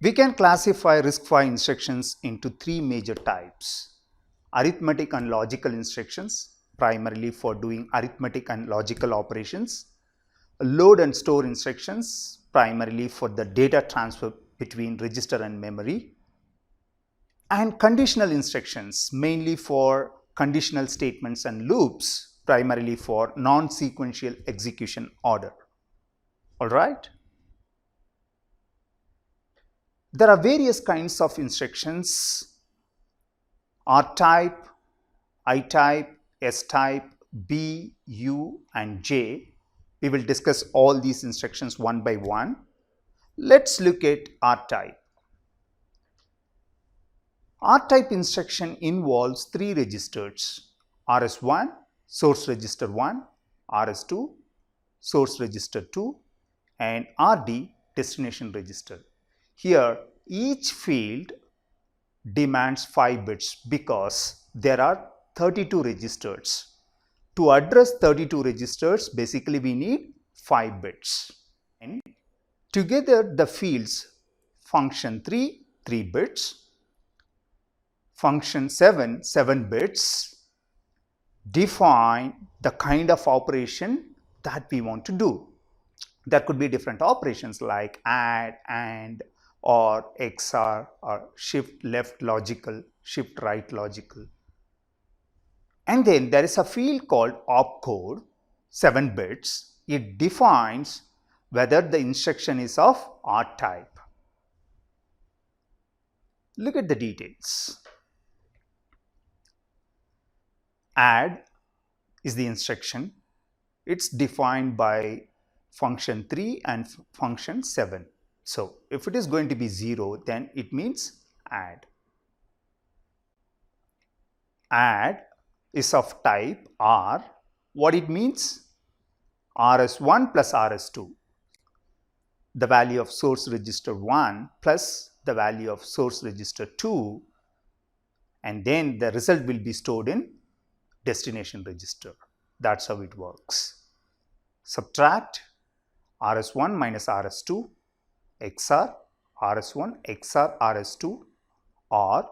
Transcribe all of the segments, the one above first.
We can classify RISC-V instructions into three major types: arithmetic and logical instructions, primarily for doing arithmetic and logical operations; load and store instructions, primarily for the data transfer between register and memory; and conditional instructions, mainly for conditional statements and loops, primarily for non-sequential execution order. All right? There are various kinds of instructions: R-type, I-type, S-type, B, U, and J. We will discuss all these instructions one by one. Let's look at R-type. R-type instruction involves three registers: RS1, source register 1, RS2, source register 2, and RD, destination register. Here, each field demands 5 bits because there are 32 registers. To address 32 registers, basically we need 5 bits. And together the fields function 3, 3 bits, function 7, 7 bits, define the kind of operation that we want to do. There could be different operations like add, AND, or XOR, or shift left logical, shift right logical. And then there is a field called opcode, 7 bits. It defines whether the instruction is of R type. Look at the details. Add is the instruction. It's defined by function 3 and function 7. So if it is going to be 0, then it means add. Add is of type R. What it means? RS1 plus RS2. The value of source register 1 plus the value of source register 2, and then the result will be stored in destination register. That's how it works. Subtract RS1 minus RS2, XOR RS1 XOR RS2, or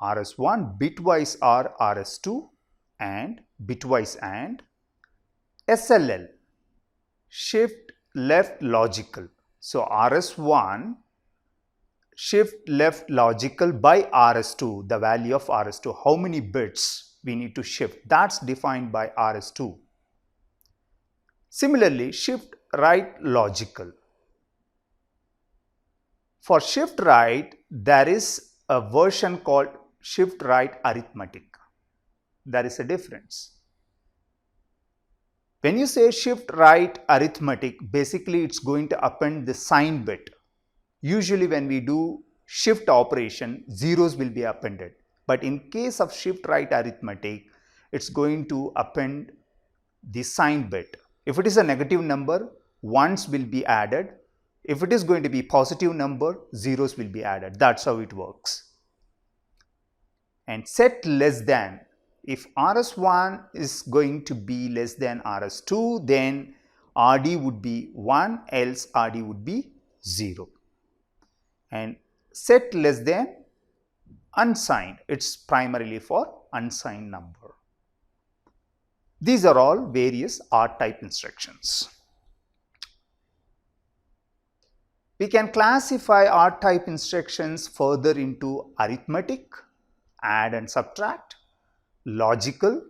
RS1 bitwise OR RS2 and bitwise AND. SLL, shift left logical. So RS1 shift left logical by RS2, the value of RS2, how many bits we need to shift, that's defined by RS2. Similarly, shift right logical. For shift right, there is a version called shift right arithmetic. There is a difference. When you say shift right arithmetic, basically it's going to append the sign bit. Usually when we do shift operation, zeros will be appended. But in case of shift right arithmetic, it's going to append the sign bit. If it is a negative number, ones will be added. If it is going to be positive number, zeros will be added. That's how it works. And set less than, if RS1 is going to be less than RS2, then RD would be 1, else RD would be 0. And set less than unsigned, it's primarily for unsigned number. These are all various R-type instructions. We can classify R-type instructions further into arithmetic, add and subtract, logical,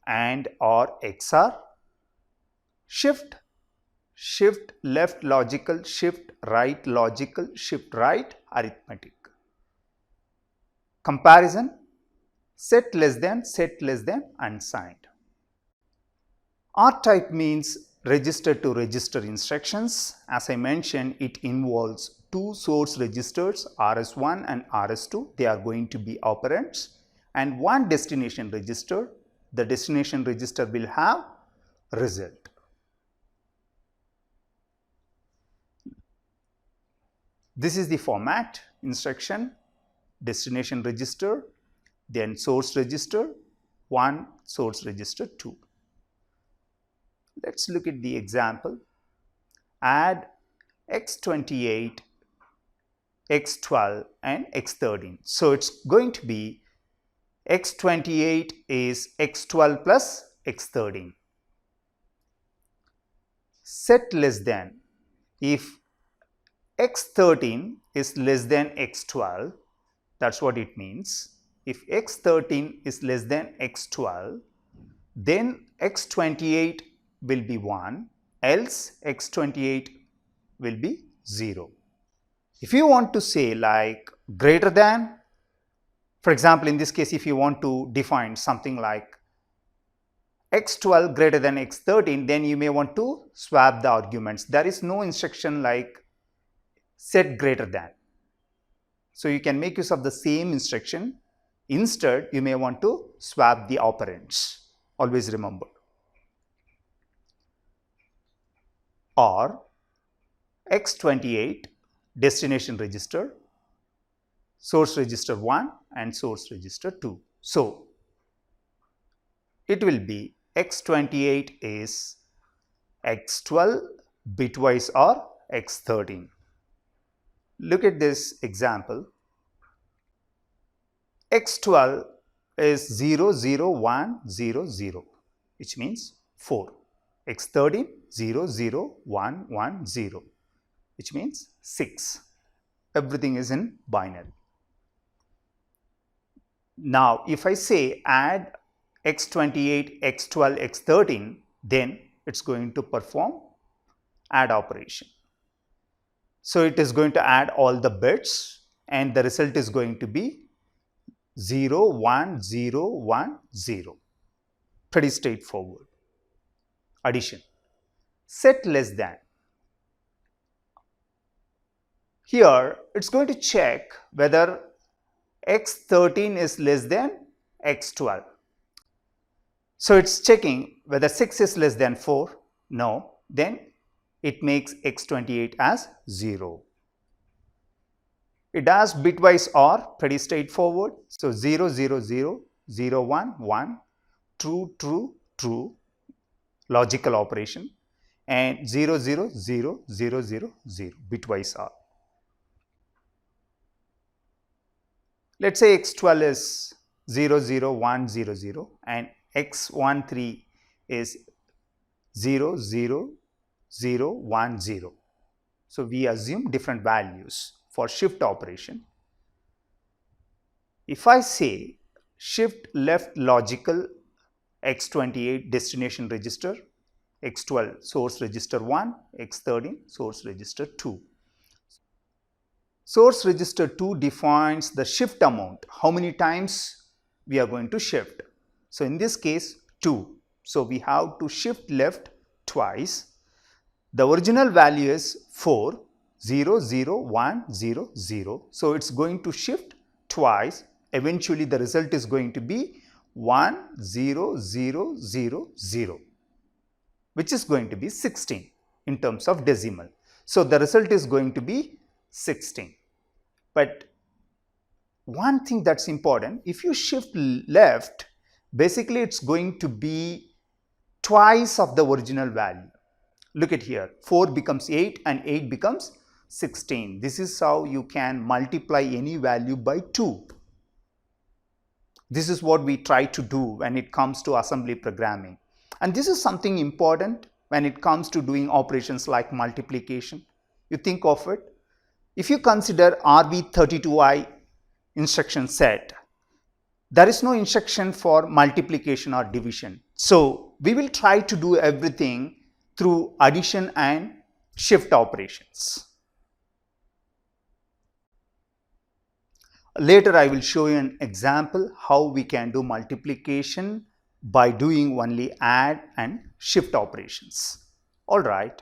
AND or XOR, shift, shift left logical, shift right logical, shift right arithmetic. Comparison, set less than unsigned. R-type means register to register instructions. As I mentioned, it involves two source registers, RS1 and RS2. They are going to be operands, and one destination register. The destination register will have result. This is the format: instruction, destination register, then source register 1, source register 2. Let's look at the example. Add x28 x12 and x13. So it's going to be x28 is x12 plus x13. Set less than. If x13 is less than x12, that's what it means. If x13 is less than x12, then x28 will be 1, else x28 will be 0. If you want to say like greater than, for example, in this case, if you want to define something like x12 greater than x13, then you may want to swap the arguments. There is no instruction like set greater than. So you can make use of the same instruction. Instead, you may want to swap the operands. Always remember. Or x28 destination register, source register 1 and source register 2. So it will be x28 is x12 bitwise or x13. Look at this example. x12 is 0, 0, 1, 0, 0, which means 4. x13 0, 0, 1, 1, 0, which means 6. Everything is in binary. Now, if I say add x28, x12, x13, then it's going to perform add operation. So it is going to add all the bits and the result is going to be 0, 1, 0, 1, 0. Pretty straightforward. Addition. Set less than. Here it's going to check whether x13 is less than x12. So it's checking whether 6 is less than 4. No. Then it makes x28 as 0. It does bitwise OR, pretty straightforward. So 0, 0, 0, 0, 1, 1, true, true, true, logical operation, and 0, 0, 0, 0, 0, 0, bitwise OR. Let's say x12 is 0, 0, 1, 0, 0 and x13 is 0, 0, 0, 1, 0. So we assume different values for shift operation. If I say shift left logical x28 destination register, x12 source register 1, x13 source register 2. Source register 2 defines the shift amount, how many times we are going to shift. So in this case 2. So we have to shift left twice. The original value is 4, 0, 0, 1, 0, 0. So it's going to shift twice. Eventually the result is going to be 1, 0, 0, 0, 0, which is going to be 16 in terms of decimal. So the result is going to be 16. But one thing that's important, if you shift left, basically it's going to be twice of the original value. Look at here, 4 becomes 8 and 8 becomes 16. This is how you can multiply any value by 2. This is what we try to do when it comes to assembly programming. And this is something important when it comes to doing operations like multiplication. You think of it. If you consider RV32I instruction set, there is no instruction for multiplication or division. So we will try to do everything through addition and shift operations. Later I will show you an example how we can do multiplication by doing only add and shift operations. All right.